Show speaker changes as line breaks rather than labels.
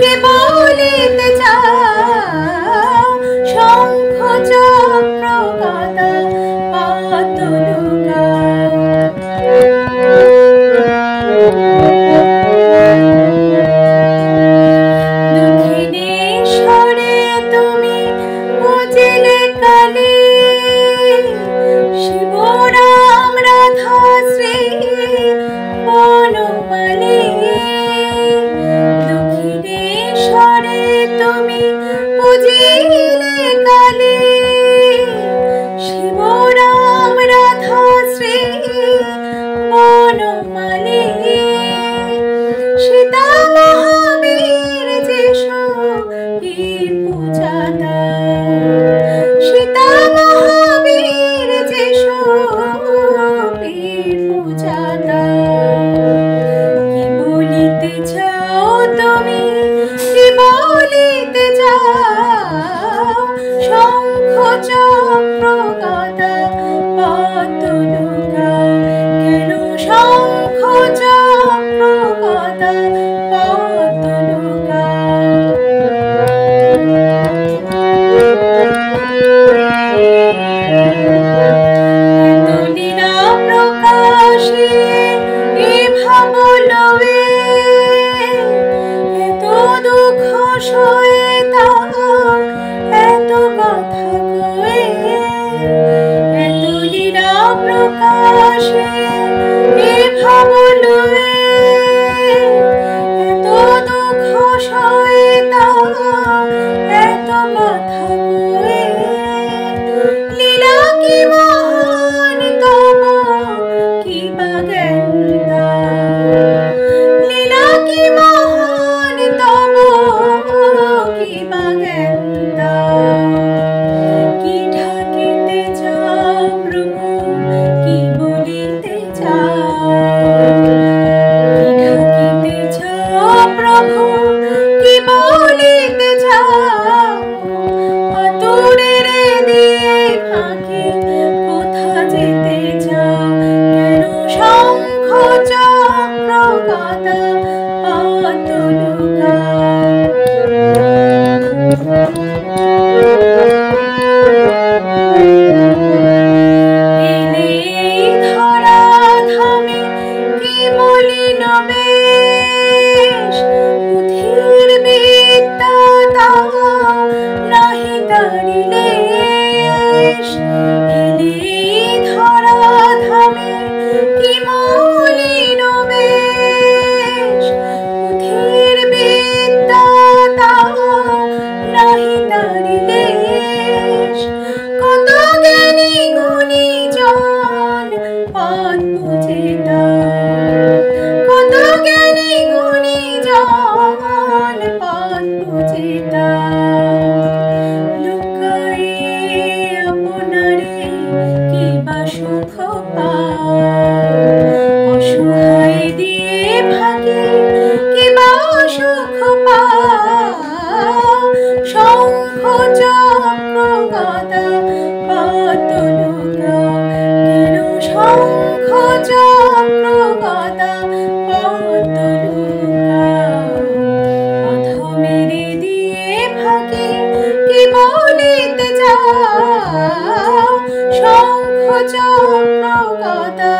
কে বলিতে চাও শঙ্খ চক্র গদা পদ্ম লুকাও। দক্ষিণেশ্বরে তুমি বুঝিলে কালী শিব রাম রাধা শ্রী বনমালী। দক্ষিণেশ্বরে তুমি বুঝিলে কালী শিব রাম রাধা শ্রী বনমালী। সীতা মহাবীর যিশু পূজা দাও। সীতা মহাবীর যিশু পূজা দাও। কি বলিতে চাও তুমি, কি বলিতে চাও শঙ্খ চক্র গদা পদ্ম লুকাও। কেন শঙ্খ চক্র গদা পদ্ম লুকাও। এত লীলা প্রকাশে এ ভাব লয়ে, এত দুঃখ সয়ে তাও এত কথা কয়ে। এত লীলা প্রকাশে এ ভাব লয়ে, এত দুঃখ সয়ে তাও এত কথা কয়ে। লীলা কি মহান তব কি বা জ্ঞান দাও। লীলা কি মহান তব কি বা জ্ঞান দাও। কি ঢাকিতে চাও প্রভু, কি বলিতে চাও। কি ঢাকিতে চাও প্রভু, কি বলিতে চাও। আতুরের দিয়ে ফাঁকি কোথা যেতে চাও। কেন শঙ্খ চক্র গদা পদ্ম লুকাও। এলে ধরা ধামে কি মলিন বেশ। বুদ্ধির বিদ্যা তাও নাহি তারি লেশ। এলে ধরা ধামে কি মলিন বেশ। বুদ্ধির বিদ্যা তাও নাহি তারি লেশ। কত জ্ঞানী গুণী জন পথ বুঝে দাও। কত জ্ঞানী গুণী জন পথ বুঝে দাও। লুকায়ে আপনারে কি বা সুখ পাও। অসহায় দিয়ে ভাগে কি বা সুখ পাও। শঙ্খ চক্র গদা পদ্ম লুকাও। কেন শঙ্খ চক্র গদা পদ্ম লুকাও। অধমের দিয়ে ভাগে কি বলিতে চাও। শঙ্খ চক্র গদা